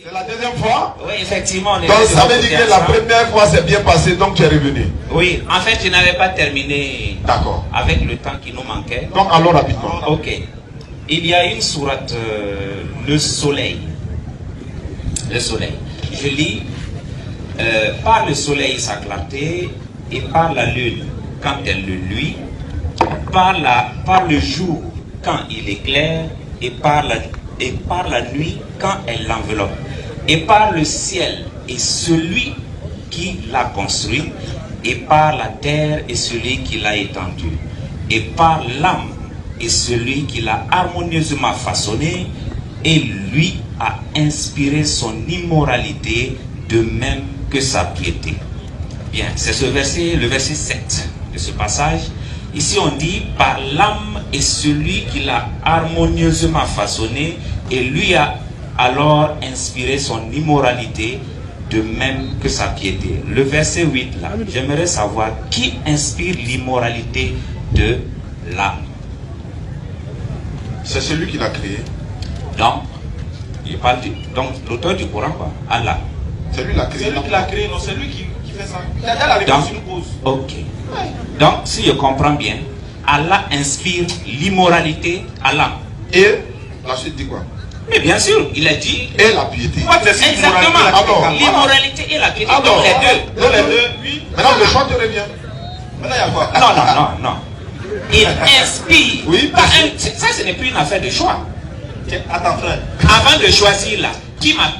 C'est la deuxième fois? Oui, effectivement. Donc ça veut dire que la première fois c'est bien passé, donc tu es revenu. Oui, en fait, je n'avais pas terminé. D'accord. Avec le temps qui nous manquait. Donc allons rapidement. Ok. Il y a une sourate, le soleil. Le soleil. Je lis, par le soleil sa clarté et par la lune quand elle le luit, par le jour quand il éclaire et par la nuit quand elle l'enveloppe, et par le ciel et celui qui l'a construit, et par la terre et celui qui l'a étendue, et par l'âme et celui qui l'a harmonieusement façonné, et lui a inspiré son immoralité de même que sa piété. Bien, c'est ce verset, le verset 7 de ce passage. Ici on dit, par l'âme et celui qui l'a harmonieusement façonné, et lui a alors inspiré son immoralité de même que sa piété. Le verset 8 là, j'aimerais savoir qui inspire l'immoralité de l'âme. C'est celui qui l'a créé. Donc, il parle donc l'auteur du Coran, quoi, Allah. C'est lui qui l'a créé. C'est lui qui l'a créé, non, c'est lui qui fait ça. Il a déjà la réponse qu'il nous pose. Ok. Donc, si je comprends bien, Allah inspire l'immoralité à l'âme. Et la suite dit quoi? Mais bien sûr, il a dit. Et la piété. Exactement. L'immoralité et la piété. Donc les deux. Donc les deux, oui. Maintenant le choix te revient. Maintenant il y a quoi? Non. Il inspire. Oui. Ça, ce n'est plus une affaire de choix. Attends, frère. Avant de choisir là, qui m'a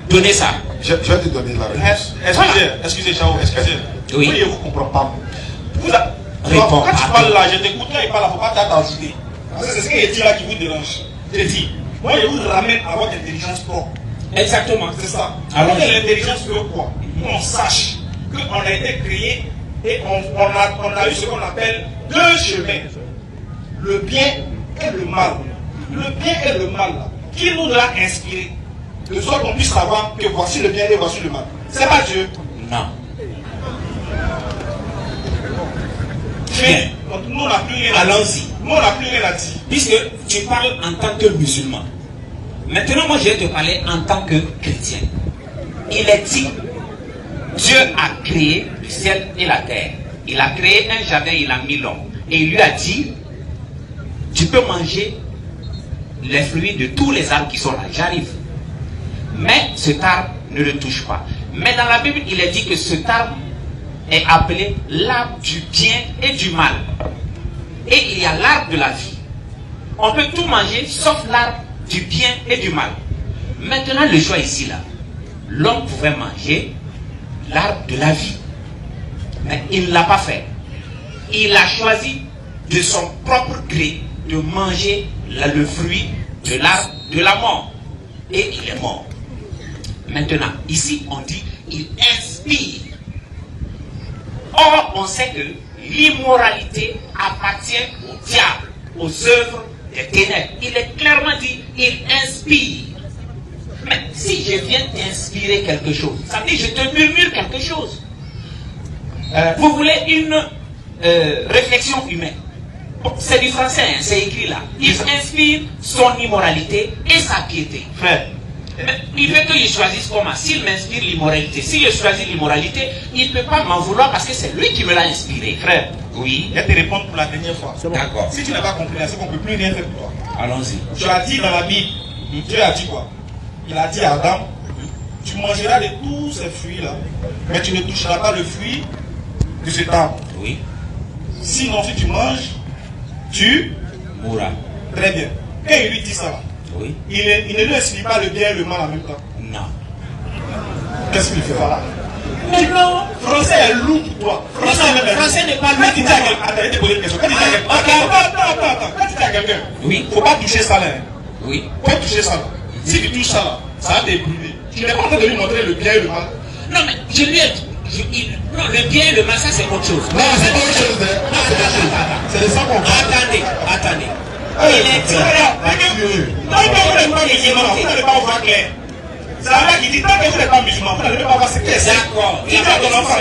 donné ça? Je vais te donner la réponse. Excusez, Chao, excusez. Oui. Je ne vous comprends pas. Réponds. Quand tu parles là, je t'écoute, quand il parle là, il ne faut pas t'ajouter. C'est ce qu'il dit là qui vous dérange. Je dis, moi je vous ramène à votre intelligence propre. Exactement. C'est ça. Alors, l'intelligence veut quoi? On sache qu'on a été créé et on a eu ce qu'on appelle deux chemins. Le bien et le mal. Le bien et le mal, là, qui nous l'a inspiré? De sorte qu'on puisse savoir que voici le bien et voici le mal. C'est pas Dieu. Non. Mais nous on n'a plus rien à dire. Allons-y. Nous on n'a plus rien à dire. Puisque tu parles en tant que musulman. Maintenant, moi je vais te parler en tant que chrétien. Il est dit, Dieu a créé le ciel et la terre. Il a créé un jardin, il a mis l'homme. Et il lui a dit, tu peux manger les fruits de tous les arbres qui sont là. J'arrive. Mais cet arbre ne le touche pas. Mais dans la Bible, il est dit que cet arbre est appelé l'arbre du bien et du mal. Et il y a l'arbre de la vie. On peut tout manger sauf l'arbre du bien et du mal. Maintenant, le choix ici, là. L'homme pouvait manger l'arbre de la vie. Mais il ne l'a pas fait. Il a choisi de son propre gré de manger le fruit de l'arbre de la mort. Et il est mort. Maintenant, ici, on dit, il inspire. Or, on sait que l'immoralité appartient au diable, aux œuvres des ténèbres. Il est clairement dit, il inspire. Mais si je viens t'inspirer quelque chose, ça veut dire je te murmure quelque chose. Vous voulez une réflexion humaine? C'est du français, hein, c'est écrit là. Il inspire son immoralité et sa piété. Frère. Mais il veut que je choisisse comment? S'il m'inspire l'immoralité, si je choisis l'immoralité, il ne peut pas m'en vouloir parce que c'est lui qui me l'a inspiré. Frère, oui. je vais te répondre pour la dernière fois. D'accord. Si tu n'as pas compris, c'est qu'on ne peut plus rien faire pour toi. Allons-y. Tu as dit dans la Bible, Dieu a dit quoi? Il a dit à Adam, tu mangeras de tous ces fruits-là, mais tu ne toucheras pas le fruit de cet arbre. Oui. Sinon, si tu manges, tu mourras. Très bien. Quand il lui dit ça, oui. Il ne lui explique pas le bien et le mal en même temps. Non. Qu'est-ce qu'il fait? Voilà. Mais non, français est lourd pour toi. Français n'est pas lourd. Quand tu dis à quelqu'un, attends, je vais te poser une question. Quand tu dis à quelqu'un, attends. Quand tu dis à quelqu'un, oui, il ne faut pas toucher ça là. Oui. Faut pas toucher ça là. Si tu touches ça là, ça va t'ébruler. Tu n'es pas en train de lui montrer le bien et le mal. Non, mais je lui ai dit. Non, le bien et le mal, ça c'est autre chose. Non, c'est pas autre chose. C'est de ça qu'on parle. Attendez. Il est dit. Non, vous n'allez pas voir clair. C'est là qui dit, tant que vous n'êtes pas musulman, vous n'allez pas voir ce que c'est. D'accord. Tu dis à ton enfant,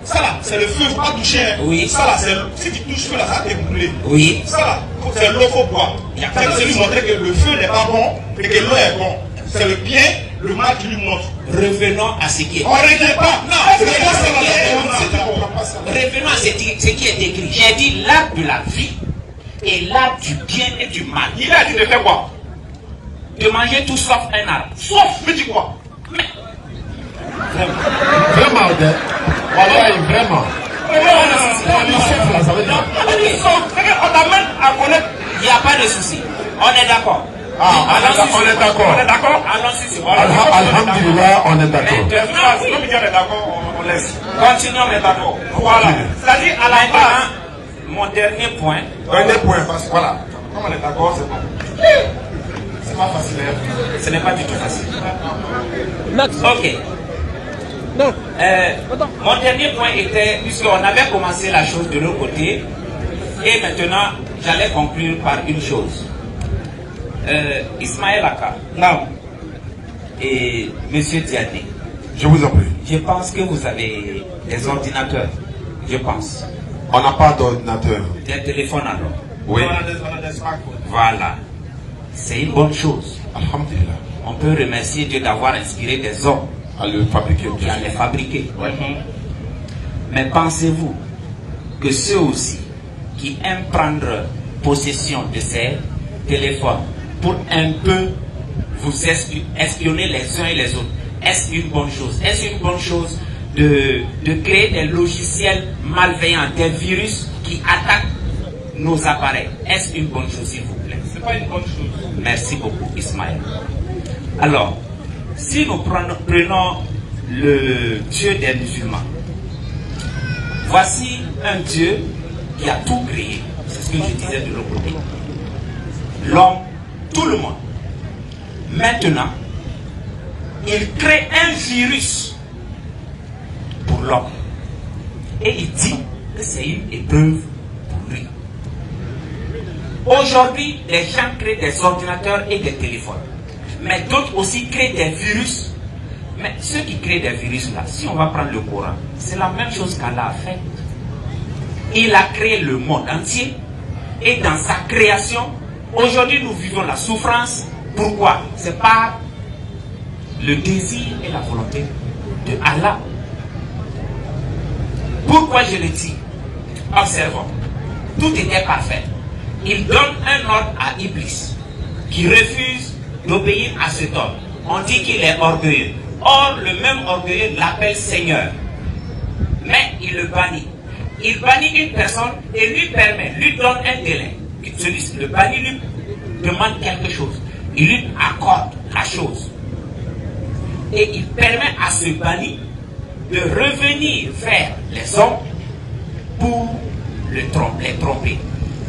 ça là, c'est le feu, il ne faut pas toucher. Oui. Ça là, si tu touches le feu là, ça va t'ébrouler. Oui. Ça là, c'est l'eau, il faut boire. C'est lui montrer que le feu n'est pas bon et que l'eau est bon. C'est le bien le mal qui lui montre. Revenons à ce qui est. On ne regrette pas. Non, revenons à ce qui est écrit. J'ai dit l'arbre de la vie et l'arbre du bien et du mal. Il a dit de faire quoi? De manger tout sauf un arbre. Sauf, mais dis quoi? Vraiment, vraiment. On t'amène à connaître. Il n'y a pas de souci. On est d'accord. On est d'accord. On est d'accord? Alhamdulillah, on est d'accord. Comme il y a d'accord, on laisse. Continuons, on est d'accord. Voilà. C'est-à-dire à la base. Mon dernier point. Dernier point, parce que voilà. Comme on est d'accord, c'est bon. C'est pas facile. Ce n'est pas du tout facile. Ok. Non. Mon dernier point était, puisqu'on avait commencé la chose de l'autre côté, et maintenant, j'allais conclure par une chose. Ismaël Aka. Non. Et Monsieur Diané. Je vous en prie. Je pense que vous avez des ordinateurs. Je pense. On n'a pas d'ordinateur. Des téléphones alors. Oui. On a des smartphones. Voilà. C'est une bonne chose. Alhamdulillah. On peut remercier Dieu d'avoir inspiré des hommes À le fabriquer. qui à les fabriquer. Mais pensez-vous que ceux aussi qui aiment prendre possession de ces téléphones pour un peu vous espionner les uns et les autres, est-ce une bonne chose? Est-ce une bonne chose de créer des logiciels malveillants, des virus qui attaquent nos appareils? Est-ce une bonne chose, s'il vous plaît? C'est pas une bonne chose. Merci beaucoup, Ismaël. Alors, si nous prenons le Dieu des musulmans, voici un Dieu qui a tout créé. C'est ce que je disais de l'autre côté. L'homme, tout le monde. Maintenant, il crée un virus pour l'homme. Et il dit que c'est une épreuve pour lui. Aujourd'hui, les gens créent des ordinateurs et des téléphones. Mais d'autres aussi créent des virus. Mais ceux qui créent des virus là, si on va prendre le Coran, c'est la même chose qu'Allah a fait. Il a créé le monde entier. Et dans sa création, aujourd'hui nous vivons la souffrance. Pourquoi? C'est par le désir et la volonté de Allah. Pourquoi je le dis? Observons. Tout était parfait. Il donne un ordre à Iblis qui refuse d'obéir à cet ordre. On dit qu'il est orgueilleux. Or, le même orgueilleux l'appelle Seigneur. Mais il le bannit. Il bannit une personne et lui permet, lui donne un délai. Celui qui le bannit lui demande quelque chose. Il lui accorde la chose. Et il permet à ce banni de revenir vers les hommes pour les tromper.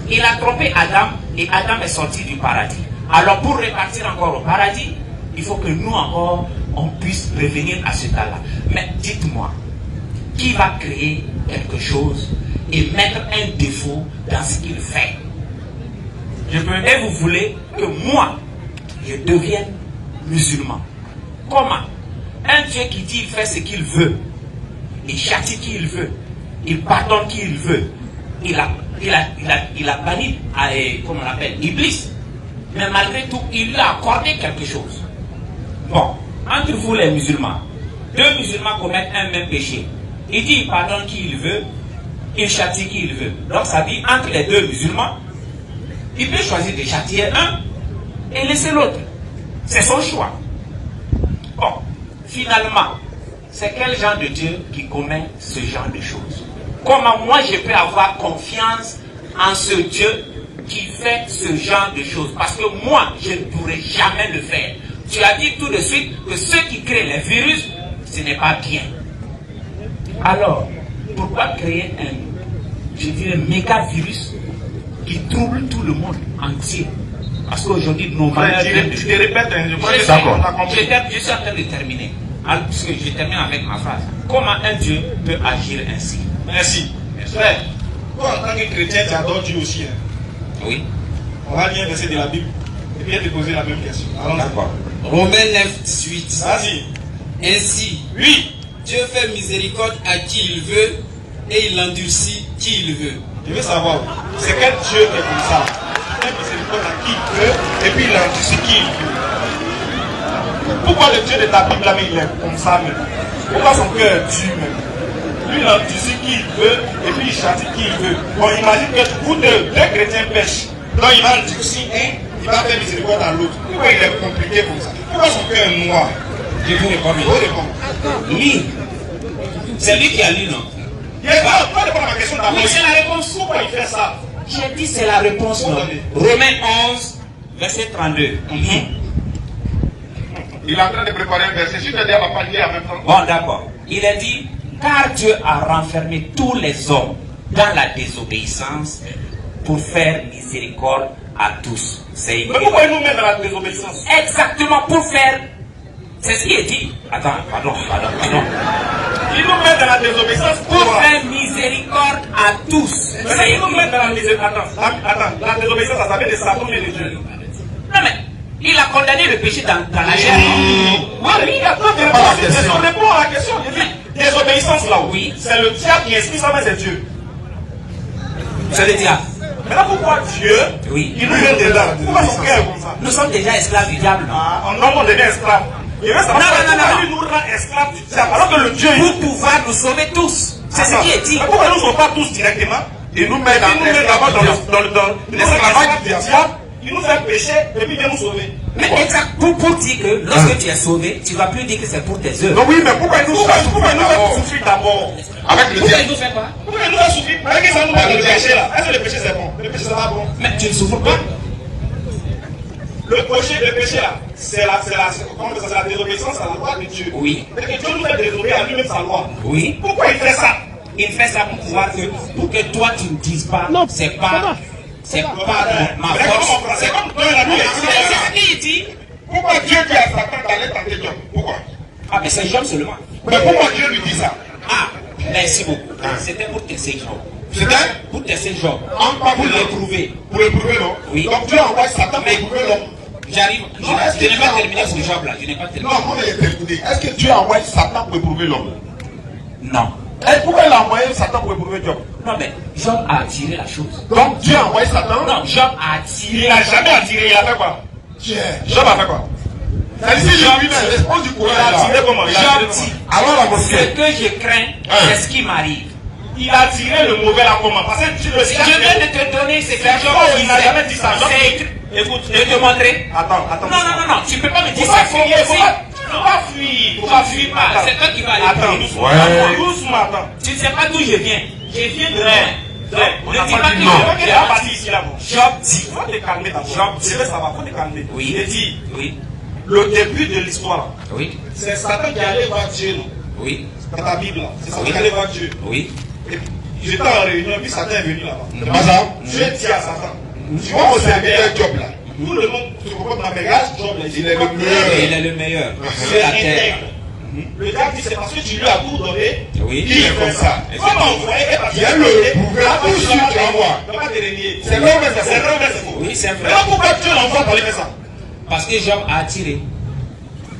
Il a trompé Adam et Adam est sorti du paradis. Alors pour repartir encore au paradis, il faut que nous encore, on puisse revenir à ce cas-là. Mais dites-moi, qui va créer quelque chose et mettre un défaut dans ce qu'il fait? Et vous voulez que moi, je devienne musulman. Comment? Un Dieu qui dit il fait ce qu'il veut, il châtie qui il veut, il pardonne qui il veut. Il a banni, comment on l'appelle, Iblis. Mais malgré tout, il lui a accordé quelque chose. Bon, entre vous les musulmans, deux musulmans commettent un même péché. Il dit il pardonne qui il veut, il châtie qui il veut. Donc ça dit, entre les deux musulmans, il peut choisir de châtier un et laisser l'autre. C'est son choix. Bon, finalement, c'est quel genre de Dieu qui commet ce genre de choses? Comment moi je peux avoir confiance en ce Dieu qui fait ce genre de choses? Parce que moi, je ne pourrais jamais le faire. Tu as dit tout de suite que ceux qui créent les virus, ce n'est pas bien. Alors, pourquoi créer un méga virus qui trouble tout le monde entier? Parce qu'aujourd'hui, nos valeurs... Je te répète, je crois que je suis en train de terminer. Alors, puisque je termine avec ma phrase. Comment un Dieu peut agir ainsi? Merci. Frère, toi en tant que chrétien, tu adores Dieu aussi. Hein? Oui. On va lire un verset de la Bible et puis te poser la même question. D'accord. Romains 9, 18. Vas-y. Ainsi, Oui. Dieu fait miséricorde à qui il veut et il endurcit qui il veut. Je veux savoir, c'est quel Dieu qui est comme ça? Il fait miséricorde à qui il veut et puis il endurcit qui il veut. Pourquoi le Dieu de ta Bible là, mais il est comme ça même? Pourquoi son cœur est dur même? Lui, il endurcit qui il veut et puis il châtie qui il veut. Bon, imagine que vous deux chrétiens pêchent. Donc il va endurcir un, il va faire miséricorde à l'autre. Pourquoi il est compliqué comme ça? Pourquoi son cœur est noir? Je vous réponds. Lis. C'est lui qui a lu, non? Pas répondre à ma question d'abord. Mais c'est la réponse. Pourquoi il fait ça? J'ai dit c'est la réponse, non? Romains 11, verset 32. Il est en train de préparer un verset. Je te dis, on va pas lire en même temps. Bon, d'accord. Il a dit, car Dieu a renfermé tous les hommes dans la désobéissance pour faire miséricorde à tous. Mais pourquoi il nous met dans la désobéissance? Exactement, pour faire. C'est ce qui est dit. Attends, pardon. Il nous met dans la désobéissance Pour faire miséricorde à tous. Mais il nous met dans la miséricorde. Attends, la désobéissance, ça veut dire Satan et les dieux. Non mais, il a condamné le péché dans la chair. Oui, il a pas de réponse. On répond à la question. Désobéissance là, oui. C'est le diable qui explique ça, mais c'est Dieu. C'est le diable. Maintenant, pourquoi Dieu, Oui. il nous met dedans? Pourquoi son cœur est comme ça? Nous sommes déjà esclaves du diable, non? On devient esclave. Il reste Non. Il nous rend esclaves du diable. Alors que le Dieu. Pour pouvoir nous sauver tous. C'est ce qui est dit. Mais pourquoi nous ne sommes pas tous directement? Il nous met dans d'abord dans l'esclavage du diable. Il nous fait pécher et puis il vient nous sauver. Mais exact, pour dire que lorsque tu es sauvé, tu ne vas plus dire que c'est pour tes œuvres. Non, oui, mais pourquoi il nous fait souffrir d'abord? avec le Pourquoi il diable? nous fait quoi? Pourquoi il nous fait souffrir? Mais qu'est-ce que ça nous fait le péché là? Est-ce que le péché c'est bon? Le péché c'est pas bon. Mais tu ne souffres pas. Le péché là, c'est la désobéissance à la loi de Dieu. Oui. Et que Dieu nous fait désobéir à lui-même sa loi. Oui. Pourquoi il fait ça? Il fait ça pour pouvoir pour que toi tu ne dises pas, c'est pas ma force. C'est comme toi la Bible. C'est ce qu'il dit. Pourquoi Dieu dit à Satan d'aller tenter Job? Pourquoi? Ah, mais c'est Job seulement. Mais pourquoi Dieu lui dit ça? Ah, merci beaucoup. C'était pour tester Job. C'était Pour tester Job. pas Pour l'éprouver. Pour éprouver l'homme. Oui. Donc Dieu envoie Satan pour éprouver l'homme. J'arrive. Je n'ai pas terminé pour Job là. Je n'ai pas terminé. Non, vous l'avez terminé. Est-ce que Dieu envoie Satan pour éprouver l'homme? Non. Et pourquoi il a envoyé Satan pour éprouver Job? Non, mais Job a attiré la chose. Donc Dieu a envoyé Satan? Non, Job a attiré. Il n'a jamais attiré, il a fait quoi? Job a fait quoi? C'est-à-dire, si lui même réponse du courage, Il a attiré comment? Job dit, alors la ce mosquée. que je crains, c'est ce qui m'arrive. Il a tiré le mauvais là comment? Parce que Je viens de te donner ce que Job il n'a jamais dit ça. C'est écrit. Écoute, Je vais te montrer. Attends. Non, tu peux pas me dire Faut ça. pas fuir, faut pas fuir. Faut pas fuir pas. C'est toi qui vas aller. Attends, Ouais. doucement, attends. Tu ne sais pas d'où je viens. Je viens de loin. On Ne n'a dis pas pas dit que non. je Il est parti ici là. Job dit. Faut te calmer d'abord. Je vais savoir, faut te calmer. Oui. Il dit, Oui. le début de l'histoire, Oui. c'est Satan qui allait voir Dieu, non? Oui. Dans ta Bible là. C'est Satan Oui. qui allait voir Dieu. Oui. Et puis, j'étais en réunion, puis Satan est venu là-bas. C'est pas ça? Dieu dit à Satan, Tu vois mon serviteur Job là? tout le monde se comporte dans mes gages, Job là, Il est le meilleur. Il est le meilleur. Il Sur est la terre. intègre. Le diable dit c'est parce que tu lui as tout donné. Oui. Il est comme ça. Comment vous voyez parce Il y a le pouvoir tout de suite, tu vas voir. ne pas te renier. C'est vrai, mais c'est C'est faux. vrai, mais c'est faux. Oui, c'est vrai. Mais là, pourquoi Dieu l'envoie pour aller faire ça? Parce que Job a attiré.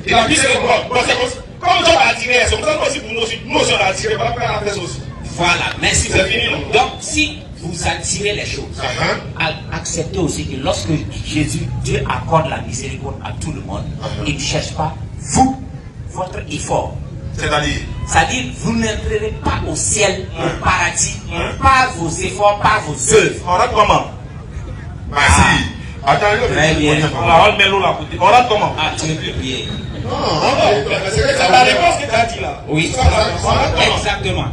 Il a dit c'est bon. Donc c'est comme Job a attiré, c'est comme ça aussi pour nous aussi. Nous aussi on a attiré, voilà faire la fête aussi. Voilà, merci C'est beaucoup. fini, non? Donc, si vous attirez les choses, acceptez aussi que lorsque Dieu accorde la miséricorde à tout le monde, il ne cherche pas vous, votre effort. C'est-à-dire? C'est-à-dire, vous n'entrerez pas au ciel, au paradis, par vos efforts, par vos œuvres. On rate comment? Merci. Attends, Très bien. On met l'eau là. On rate comment? Ah, tu ne peux prier. Non, C'est la réponse que tu as dit là. Oui, On rate comment? exactement.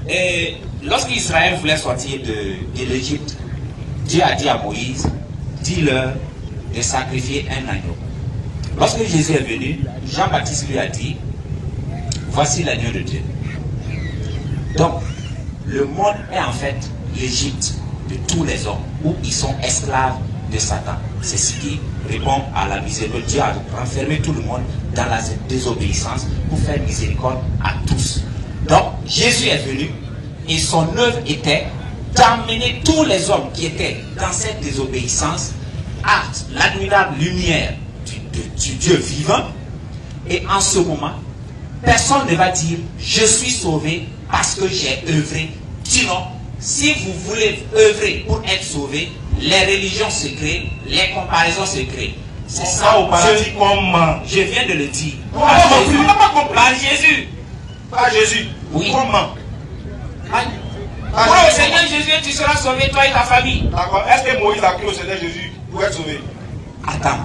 Et lorsqu'Israël voulait sortir de l'Égypte, Dieu a dit à Moïse, dis-leur de sacrifier un agneau. Lorsque Jésus est venu, Jean-Baptiste lui a dit, voici l'agneau de Dieu. Donc, le monde est en fait l'Égypte de tous les hommes, où ils sont esclaves de Satan. C'est ce qui répond à la miséricorde. Dieu a renfermé tout le monde dans la désobéissance pour faire miséricorde à tous. Donc, Jésus est venu et son œuvre était d'amener tous les hommes qui étaient dans cette désobéissance à l'admirable lumière du Dieu vivant. Et en ce moment, personne ne va dire je suis sauvé parce que j'ai œuvré. Sinon, si vous voulez œuvrer pour être sauvé, les religions se créent, les comparaisons se créent. C'est ça au paradis. Comment? Je viens de le dire. Par Jésus. Par Jésus. Oui. Comment? Crois au Seigneur Jésus et tu seras sauvé, toi et ta famille. D'accord. Est-ce que Moïse a cru au Seigneur Jésus pour être sauvé? Attends.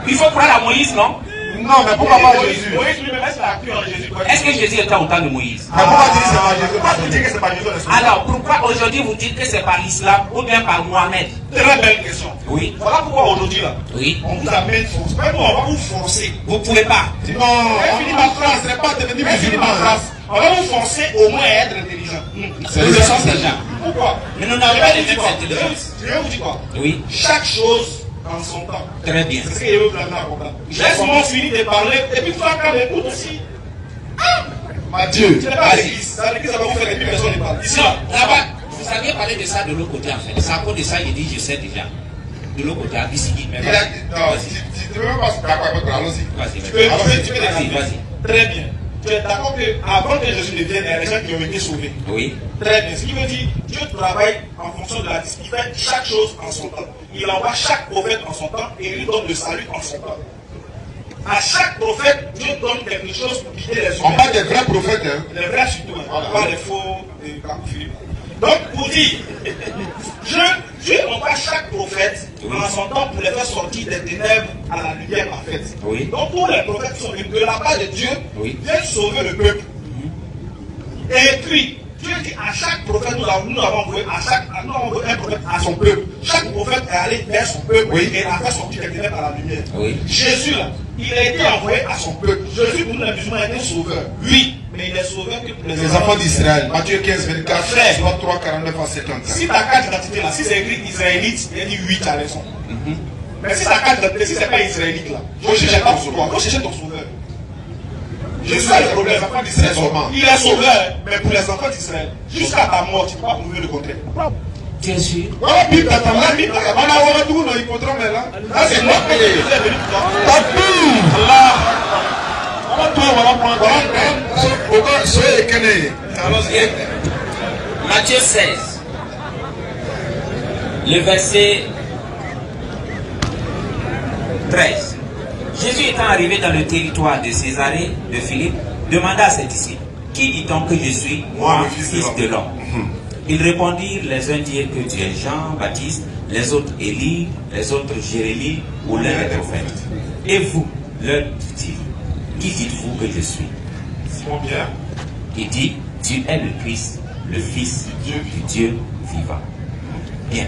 Il faut croire à Moïse, non? Non, mais pourquoi pas Jésus? Moïse lui-même, est-ce qu'il a cru en Jésus? Est-ce que Jésus était au temps de Moïse? Mais pourquoi dire que c'est pas Jésus? Pourquoi vous dites que c'est pas Jésus? Alors, pourquoi aujourd'hui vous dites que c'est par l'islam ou bien par Mohamed? Très belle question. Oui. Voilà pourquoi aujourd'hui là, Oui. on vous amène force. Même nous, on va vous forcer. Vous ne pouvez pas. Non, on finit ma phrase, c'est pas devenir musulman. On va vous forcer au moins à être intelligent. C'est Nous le le sens sommes déjà. Pourquoi? Mais nous n'avons pas les mêmes intelligences. Je vais vous dire quoi? Oui. Chaque chose en son temps. Très bien. C'est ce que je veux vous amener à comprendre. Laisse-moi finir de parler et puis toi quand m'écoute aussi. Mathieu. Ce n'est pas à l'église. C'est à l'église, ça va vous faire et puis personne ne parle. Ici, Non, là-bas, vous aviez parlé de ça de l'autre côté en fait. C'est à cause de ça qu'il dit je sais déjà. De l'autre côté, à Bissigi. Mais Il a dit, non, si tu veux pas se d'accord avec toi, allons-y. vas-y, tu peux vas-y, décider. vas-y. Très bien. Tu es d'accord qu'avant que Jésus ne vienne, il y a des gens qui ont été sauvés. Oui. Très bien. Ce qui veut dire, Dieu travaille en fonction de la discipline. Il fait chaque chose en son temps. Il envoie chaque prophète en son temps et il lui donne le salut en son temps. À chaque prophète, Dieu donne quelque chose pour guider les humains. On parle des vrais prophètes, hein. Les vrais surtout, Voilà. pas les faux, les Philippe. Donc, pour dire, Dieu envoie chaque prophète en son temps pour les faire sortir des ténèbres à la lumière parfaite. Oui. Donc, tous les prophètes sont venus de la part de Dieu, Oui. viennent sauver le peuple. Et puis, Dieu dit à chaque prophète, nous avons envoyé un prophète à son peuple. Chaque prophète est allé vers son peuple et a fait sortir des ténèbres à la lumière. Oui. Jésus, là, il a été envoyé à son peuple. Jésus, pour nous, les musulmans, est un sauveur. Oui, mais il est sauveur que pour Les enfants d'Israël, Matthieu 15, 24, 3, 49 à 54. Si ta carte d'identité là, si c'est écrit israélite, il y a dit 8 à raison. Mais si ta carte d'identité, si c'est pas israélite là, faut chercher ton sauveur. Faut chercher ton sauveur. Jésus a le problème. Les enfants d'Israël sont morts. Il est sauveur, mais pour les enfants d'Israël, jusqu'à ta mort, tu ne peux pas prouver le contraire. Tu es sûr? Voilà, Bible d'attendre. On a ouvert tout, on a hippodrome là. Là, c'est moi. Jésus est venu pour toi. Papi! Allah. Voilà, toi, voilà, prends. Pourquoi soyez équenés? Allons-y. Matthieu 16. Le verset 13. Jésus étant arrivé dans le territoire de Césarée de Philippe, demanda à ses disciples, qui dit-on que je suis, moi, le fils de l'homme? Ils répondirent, les uns dirent que tu es Jean-Baptiste, les autres Élie, les autres Jérémie ou l'un des prophètes. Et vous, leur dit-il, qui dites-vous que je suis? Combien? Il dit, tu es le Christ, le Fils du Dieu vivant. Bien.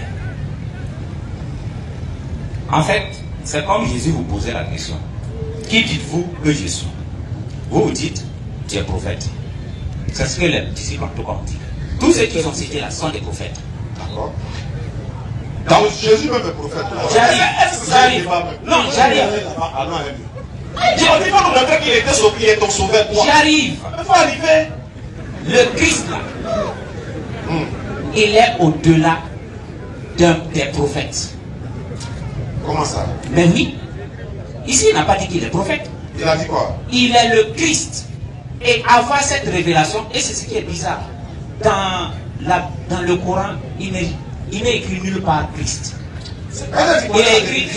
En fait, c'est comme Jésus vous posait la question. Qui dites-vous que je suis? Vous vous dites, tu es prophète. C'est ce que les disciples en tout cas ont dit. Tous ceux qui sont cités là sont des prophètes. D'accord. Donc Jésus même est prophète. J'arrive. Non, j'arrive. Ah non, Dieu dit pas nous montrer qu'il était sauvé, il est ton sauveur. J'arrive. Il faut arriver. Le Christ là, il est au-delà des prophètes. comment ça? Mais oui, ici il n'a pas dit qu'il est prophète. Il a dit quoi? Il est le Christ. Et avant cette révélation, et c'est ce qui est bizarre, dans le Coran, il n'est écrit nulle part Christ. Il est écrit,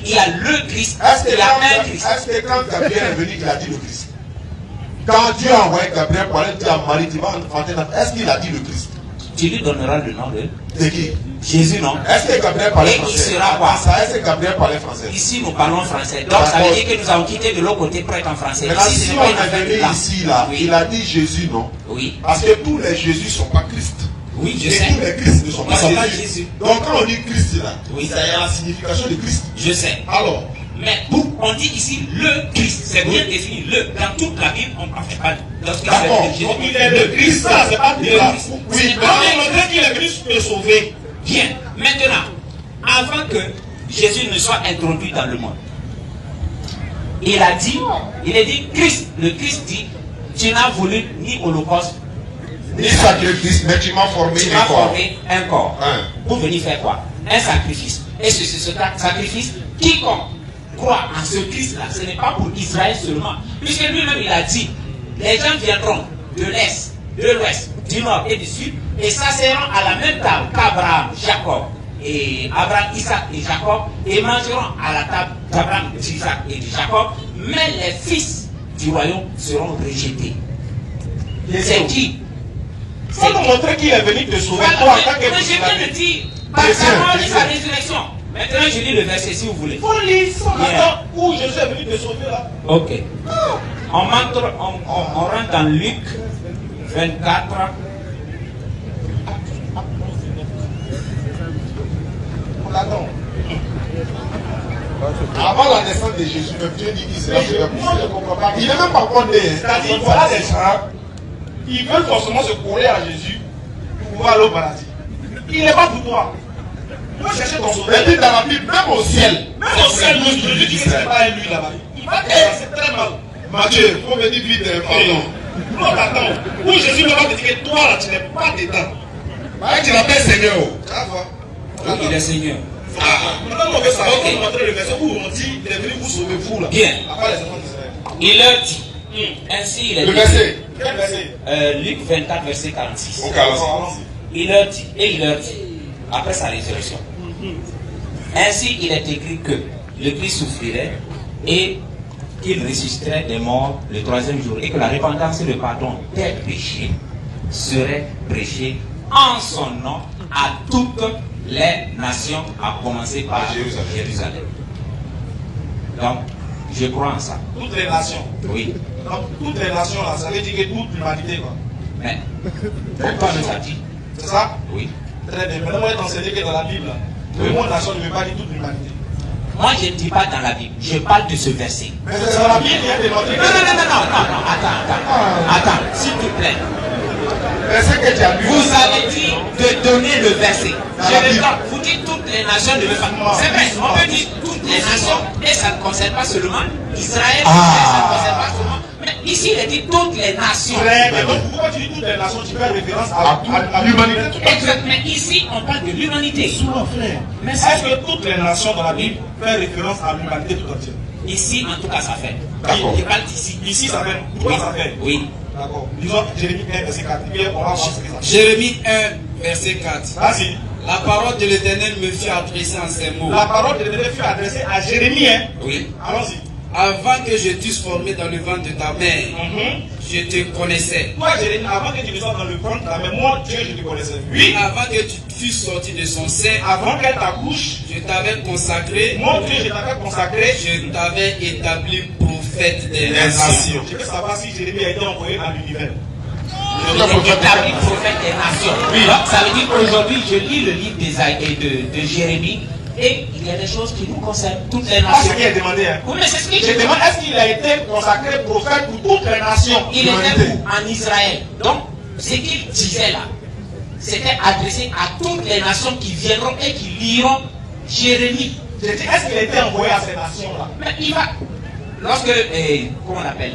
il y a le Christ, il y a un Christ. Est-ce que quand Gabriel est venu, il a dit le Christ? Quand Dieu a envoyé Gabriel pour aller dire à Marie, tu vas enfanter, est-ce qu'il a dit le Christ? Tu lui donneras le nom de qui? Jésus, non? Est-ce que Gabriel parlait Et français? il sera quoi? Est-ce que Gabriel parlait français? Ici, nous parlons français. Donc, ça veut dire que nous avons quitté de l'autre côté pour être en français. Maintenant, Ici, si ce n'est on pas une est affaire de venu langue. ici, là, Oui. il a dit Jésus, non? Oui. Parce que tous les Jésus ne sont pas Christ. Oui, je Et sais. tous les Christ ne sont Ils ne sont pas pas Jésus. Jésus. Donc quand on dit Christ, là, Oui. c'est la signification de Christ. Je sais. Alors, Mais on dit ici le Christ. C'est bien défini. Le. Dans toute la Bible, on ne parle pas. Lorsqu'il D'accord. s'agit de Jésus, Donc il est le Christ, ça, c'est pas Dieu là. Oui, Quand il montrait qu'il est venu te sauver. bien. Maintenant, avant que Jésus ne soit introduit dans le monde, il a dit, Christ. Le Christ dit, tu n'as voulu ni holocauste, ni sacrifice, mais tu m'as formé tu un m'as corps. formé un corps. Pour venir faire quoi? Un sacrifice. Et c'est ce sacrifice, quiconque croit en ce Christ-là, ce n'est pas pour Israël seulement. Puisque lui-même, il a dit, les gens viendront de l'Est, de l'Ouest, du Nord et du Sud, et s'asseront à la même table qu'Abraham, Jacob, et Abraham, Isaac et Jacob et mangeront à la table d'Abraham, d'Isaac et de Jacob, mais les fils du royaume seront rejetés. C'est qui? Faut nous montrer qu'il est venu te sauver. Voilà, mais je viens de dire, par sa mort et sa résurrection. Maintenant, je lis le verset si vous voulez. Il faut lire ça maintenant où Jésus est venu te sauver là. Ok. On rentre dans Luc 24. On l'attend. Avant la naissance de Jésus, même Dieu dit qu'il sera fait. Moi, je ne comprends pas. Il n'est même pas condamné. C'est-à-dire, voilà des gens qui veulent forcément se coller à Jésus pour pouvoir aller au paradis. Il n'est pas pour toi. Tu vas chercher ton sauveur. Il dit dans la Bible, même au ciel. Même au ciel, Jésus dit que ce n'est pas un lui là-bas. Il va te passer très mal. Mathieu, il faut venir vite, pardon. Non, attends. Où Jésus va te dire que toi là, tu n'es pas dedans. Tu l'appelles Seigneur. Donc il est Seigneur. Maintenant, on veut savoir, on va montrer le verset où on dit il est venu vous sauver, vous là. Bien. Après les enfants d'Israël. Il leur dit. Ainsi il est Le dit. verset. Quel verset? Luc 24, verset 46. Ok, allons-y. Il leur dit, et il leur dit, après sa résurrection, ainsi il est écrit que le Christ souffrirait et qu'il ressusciterait des morts le troisième jour et que la repentance et le pardon des péchés seraient prêchés en son nom à toutes les nations, à commencer par Jérusalem. Donc, je crois en ça. Toutes les nations. Oui. Donc, toutes les nations là, ça veut dire que toute l'humanité quoi. Mais, pourquoi nous a dit? C'est ça? Oui. Très bien. Maintenant, on va t'enseigner que dans la Bible, le mot nation ne veut pas dire toute l'humanité. Moi, je ne dis pas dans la Bible, je parle de ce verset. Mais c'est dans la Bible, il y a des mots. Non, attends, s'il te plaît. Verset que tu as lu. Vous avez dit de donner le verset. Je le donne. Vous dites toutes les nations ne veulent pas. C'est vrai, on peut dire toutes les nations et ça ne concerne pas seulement Israël, ça ne concerne pas seulement. Mais ici, il est dit toutes les nations. Très bien. Donc, pourquoi tu dis toutes les nations? Tu fais référence à l'humanité. Exact, mais ici, on parle de l'humanité. Souvent, frère. Mais Est-ce que toutes les nations dans la Bible font référence à l'humanité tout entière? ici, en tout cas, ça fait. D'accord. Je parle d'ici. Ici, ça fait. Pourquoi ça fait? Oui. D'accord. Disons Jérémie 1, verset 4. Et puis, on va voir ce que ça fait. Jérémie 1, verset 4. Vas-y. La parole de l'Éternel me fut adressée en ces mots. La parole de l'Éternel fut adressée à Jérémie. Hein? Oui. Allons-y. Avant que je t'eusse formé dans le ventre de ta mère, je te connaissais. Toi, Jérémie, avant que tu ne sois dans le ventre de ta mère, moi, Dieu, je te connaissais. Oui, avant que tu fusses sorti de son sein, Avant qu'elle t'accouche, je t'avais consacré, mon Dieu, je t'avais consacré. je t'avais établi prophète des Les nations. nations. Je veux savoir si Jérémie a été envoyé à l'univers. Il est établi prophète des nations. Donc ça veut dire qu'aujourd'hui, je lis le livre d'Ésaïe et de Jérémie et il y a des choses qui nous concernent, toutes les Ah, nations. c'est qui a demandé. Hein? Oui, mais c'est ce que Je demande, est-ce qu'il a été consacré prophète pour toutes les nations? Il était où? En Israël. Donc, ce qu'il disait là, c'était adressé à toutes les nations qui viendront et qui liront Jérémie. Je dis, est-ce qu'il a été envoyé à ces nations-là? Mais il va. Lorsque, comment on appelle,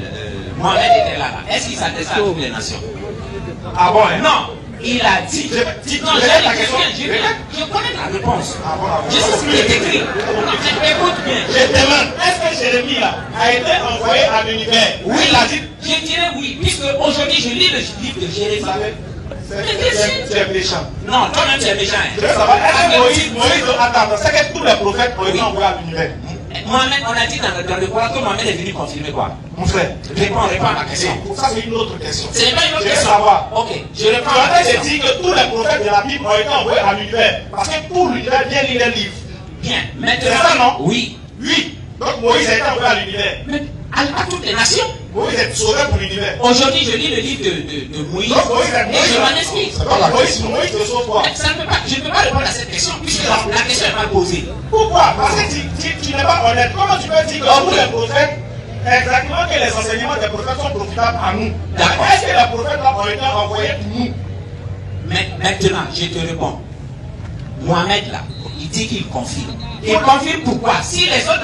Mohamed était là, est-ce qu'il s'adressait à toutes les nations? Ah bon, hein? Non, il a dit. Non, répète ta question. Je connais la réponse. Ah bon, ah bon. Je sais ce qui est écrit. Non, mais écoute bien. Je demande, est-ce que Jérémie là, a été envoyé à l'univers? Oui, Il a dit, je dirais oui, puisque aujourd'hui je lis le livre de Jérémie. c'est méchant. Non, toi-même tu es méchant. hein. Je veux savoir, est-ce que Moïse, attends, c'est que tous les prophètes ont été envoyés à l'univers. Mohamed, on a dit dans le Coran que Mohamed est venu confirmer quoi? Mon frère, Réponds à ma question. pour ça c'est une autre question. Ce n'est pas une autre Je veux question. savoir. Ok, je Tu réponds à ma as question. dit que tous les prophètes de la Bible ont été envoyés à l'univers. Parce que tout l'univers vient lire les livres. Bien, C'est maintenant. ça, non? Oui. Oui. Donc Moïse a été envoyé à l'univers. Mais à toutes les nations. Moïse est sauvé pour l'univers. Aujourd'hui, je lis le livre de Moïse Donc Moïse et je m'en explique. C'est pas la Moïse question. te sauve quoi? Mais ça ne peut pas, je ne peux pas répondre à cette question puisque la question est mal posée. Pourquoi? Parce que tu n'es pas honnête. Comment tu peux dire que tous les prophètes, exactement que les enseignements des prophètes sont profitables à nous? D'accord. Est-ce que les prophètes là ont été envoyés pour nous? Mais maintenant, je te réponds. Mohamed là, il dit qu'il confirme. Il confirme pourquoi? Si les autres,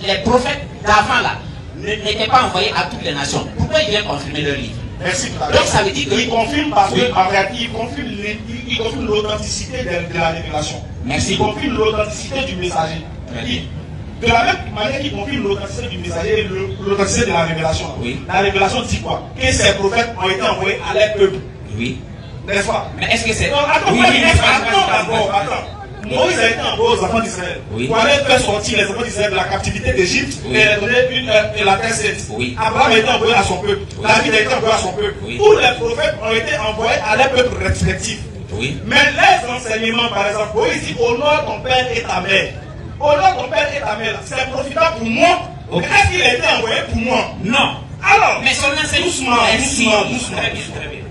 les prophètes d'avant là, n'étaient pas envoyés à toutes les nations, pourquoi il vient confirmer leur livre? Merci. Donc ça veut dire que. Il confirme parce qu'en réalité, il confirme l'authenticité de la révélation. Merci Il beaucoup. confirme l'authenticité du messager. Merci. De la même manière qu'il confirme l'authenticité du messager et l'authenticité de la révélation. Oui. La révélation dit quoi? Que ces prophètes ont été envoyés à leur peuple. Oui. N'est-ce pas? Mais est-ce que c'est. Non, attends, Oui, attends, oui, attends, vas-y. attends. Moïse a été envoyé aux enfants d'Israël pour aller faire sortir les enfants d'Israël de la captivité d'Égypte et les donner la terre sainte. Abraham a été envoyé à son peuple. David a été envoyé à son peuple. Tous les prophètes ont été envoyés à leur peuple respectif. Mais les enseignements, par exemple, Moïse dit honore ton père et ta mère. Honore ton père et ta mère, c'est profitable pour moi. Est-ce qu'il a été envoyé pour moi? Non. Alors, mais son enseignement,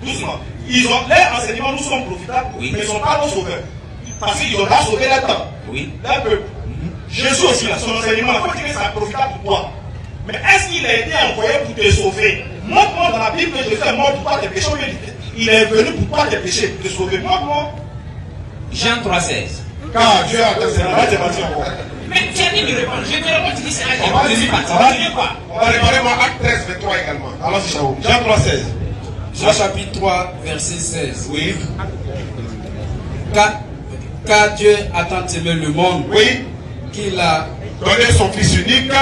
doucement. Les enseignements nous sont profitables, mais ils ne sont pas nos sauveurs. Parce qu'ils ont pas sauvé leur temps, leur peuple. Jésus aussi, là, son enseignement, il faut dire que c'est profitable pour toi. Mais est-ce qu'il a été envoyé pour te sauver? Montre-moi dans la Bible que Jésus est mort pour toi tes péchés. Il est venu pour toi tes péchés, pour te sauver. Montre-moi. Jean 3,16. Car Dieu a tant aimé. Mais tu as dit de répondre. Je te réponds, tu dis c'est On va réparer moi Acte 13, 23 également. Alors, c'est Jean 3,16. Jean chapitre 3, verset 16. Oui. Car Dieu a tant aimé le monde qu'il a donné son Fils unique,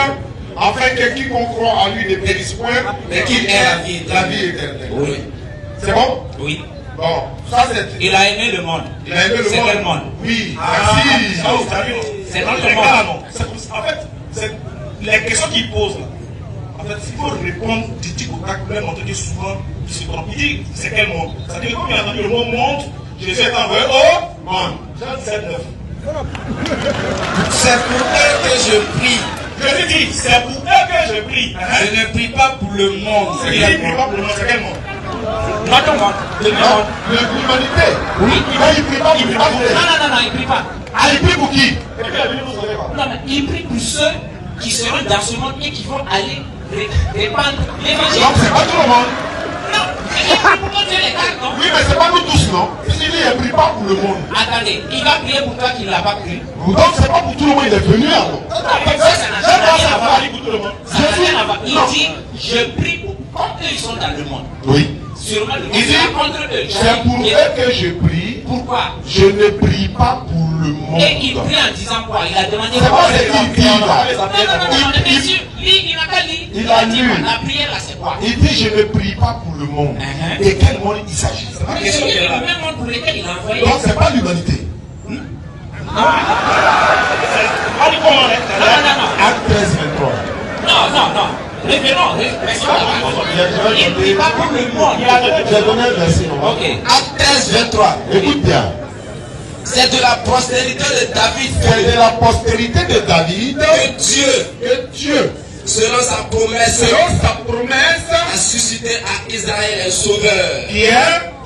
afin que quiconque croit en lui ne périsse point, mais qu'il ait la vie éternelle. Oui. C'est bon? Oui. Bon, ça c'est... Il a aimé le monde. Il a aimé le monde. C'est quel monde? Oui, merci. C'est notre monde. En fait, c'est les questions qu'il pose là. En fait, il faut répondre du tic au tac pour leur montrer que souvent, il se trompe. Il dit, c'est quel monde? C'est-à-dire, comme il a entendu le mot monde, Jésus est envoyé au monde. Jean 17, 9. C'est pour eux que je prie. Je lui dis, c'est pour eux que je prie. Je ne prie pas pour le monde. Il ne prie pas pour le monde, c'est quel monde? Notre monde. L'humanité. Oui. Il prie pas, il prie pas. Non, il prie pas. Ah, il prie pour qui? Non, mais il prie pour ceux qui seront dans ce monde et qui vont aller répandre l'évangile. Donc c'est pas tout le monde. Non, il prie pour toi, tu es les gars, non? Oui, mais c'est pas nous tous, non? Il dit, il ne prie pas pour le monde. Attendez, il va prier pour toi qui ne l'a pas cru. Donc c'est pas pour tout le monde, il est venu alors. Ça n'a rien à voir. Ça n'a rien à voir. Il Non. dit, je prie pour comme eux ils sont dans le monde. Oui. Sûrement le monde Il dit, sera contre eux. c'est pour eux que je prie. Pourquoi? Je ne prie pas pour le monde. Et il prie en disant quoi? Il a demandé C'est pas ce qu'il dit là. Non, mais sûr, lui, il n'a pas lu. Il a dit, lu. la prière là, c'est quoi? Il dit, je ne prie pas pour le monde. De quel monde il s'agit? C'est la Mais question c'est qui est le là. même monde pour lequel il a envoyé. Donc c'est pas l'humanité. On dit comment? Non. Acte 13, 23. Non. Revenons. Il ne prie pas pour le monde. J'ai donné un verset. Ok. Acte 13, 23. Écoute bien. C'est de la postérité de David C'est de la postérité de David que Dieu, selon sa promesse, a suscité à Israël un sauveur. qui est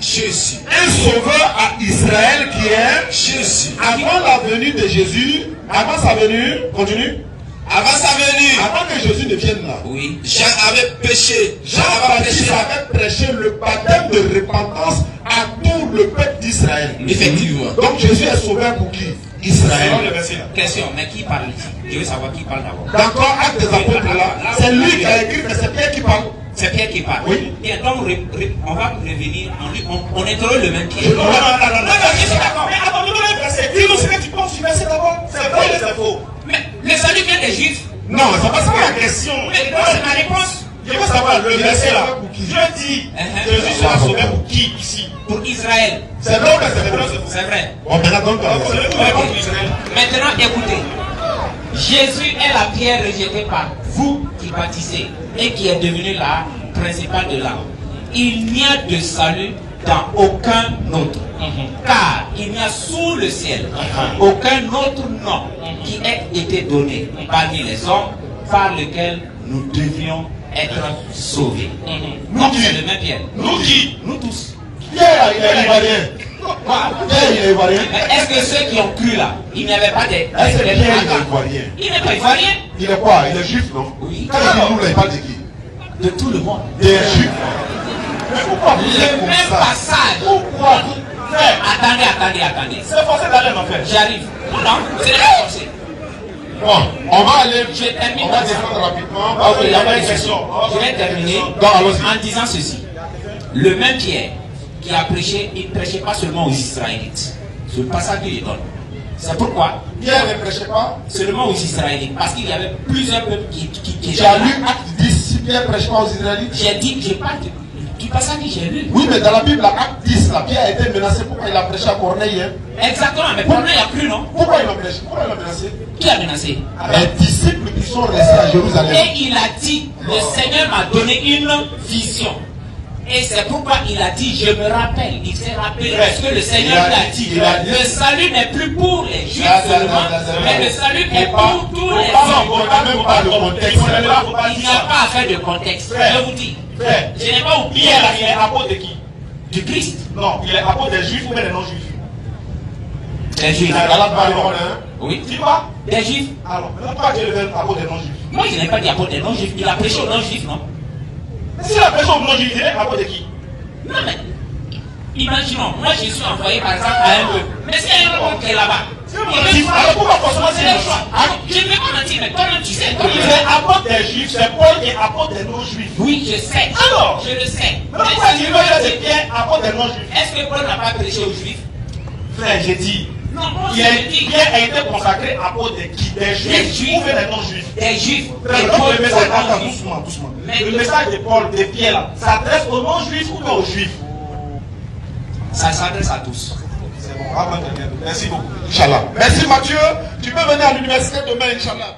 Jésus. un sauveur à Israël qui est Jésus. avant la venue de Jésus, avant sa venue, continue, Avant sa venue, avant que Jésus ne vienne là. oui, Jean avait péché. Jean-Baptiste avait prêché le baptême de repentance à tout le peuple d'Israël. Effectivement. Donc Jésus est sauveur pour qui? Israël. Question, mais qui parle ici? Je veux savoir qui parle d'abord. D'accord, acte des apôtres là, c'est lui qui a écrit, mais c'est Pierre qui parle. C'est Pierre qui parle. Oui. Bien, donc on va revenir, on interroge le même Pierre. Non, je suis d'accord. Mais attends, le verset. Dis-nous ce que tu penses du verset d'abord. C'est vrai ou c'est faux? Mais le salut vient des Juifs. Non, c'est pas ça la question. Mais moi, c'est ma réponse. Je veux savoir le verset là. Je dis, Jésus sera sauvé pour qui ici? Pour Israël. C'est vrai ou c'est faux? C'est vrai. Bon, maintenant donc, Maintenant, écoutez. Jésus est la pierre rejetée par vous qui bâtissez et qui est devenue la principale de l'âme. Il n'y a de salut dans aucun autre. Car il n'y a sous le ciel aucun autre nom qui ait été donné parmi les hommes par lequel nous devions être sauvés. Donc c'est le même Pierre. Nous qui? Nous tous. Pierre, il est ivoirien. Pierre, il est ivoirien. Mais est-ce que ceux qui ont cru là, il n'y avait pas des... Est-ce que Pierre, il est ivoirien? Il n'est pas ivoirien. Il est quoi? Il est juif, non? Oui. Quand il dit nous, là, il parle de qui? De tout le monde. Des juifs. Mais pourquoi vous êtes Le comme même ça? passage. Pourquoi? Attendez. C'est forcé d'aller en enfer. J'arrive. Non, c'est pas forcé. Bon, on va aller. Je termine On va comme ça. descendre rapidement. Ah oui, il y avait une question. Je vais terminer Donc, allons-y. en disant ceci. Le même Pierre qui a prêché, il ne prêchait pas seulement aux Israélites. C'est le passage qu'il donne. C'est pourquoi Pierre ne prêchait pas. seulement aux Israélites. Parce qu'il y avait plusieurs peuples qui Tu as lu Acte 10, si Pierre ne prêche pas aux Israélites? J'ai dit, je parle Du passage que j'ai lu. Oui, mais dans la Bible, l'acte 10, là, qui a été menacé, pourquoi il a prêché à Corneille, hein? Exactement, mais Corneille a cru, non? Pourquoi il a prêché? Pourquoi il a menacé? Qui a menacé? Les disciples qui sont restés à Jérusalem. Et il a dit, le Seigneur m'a donné une vision. Et c'est pourquoi il a dit, je me rappelle, il s'est rappelé ce que le Seigneur lui a dit. Le salut n'est plus pour les Juifs seulement, mais le salut est pour tous les hommes. Il n'y a pas à faire de contexte. Je vous dis, je n'ai pas oublié Il est apôtre de qui? du Christ. Non, il est apôtre des Juifs ou des non-Juifs? Des Juifs. Oui. Tu vois? Des Juifs. Alors, pourquoi tu es apôtre des non-Juifs? Moi, je n'ai pas dit apôtre des non-Juifs. Il a prêché aux non-Juifs, non? Mais si la personne non juive, il est apôtre de qui? Non, mais imaginons, moi je suis envoyé par exemple à un peuple. Mais c'est un homme qui est là-bas. Alors pourquoi forcément c'est le choix? Je ne vais pas mentir, mais toi-même tu sais. Il est apôtre des juifs, c'est Paul qui est apôtre des non-juifs. Oui, je sais. Alors, je le sais. Mais pourquoi tu veux que c'est Pierre apôtre des non-juifs? Est-ce que Paul n'a pas prêché aux juifs? Frère, j'ai dit. Non, moi Pierre a été consacré apôtre de qui? Des juifs ou des non-juifs? Des juifs. Le message, attends, doucement. Le message de Paul, de Pierre là, s'adresse aux non-juifs ou aux juifs? Ça s'adresse à tous. C'est bon, merci beaucoup. Inch'Allah. Merci Mathieu. Tu peux venir à l'université demain, Inch'Allah.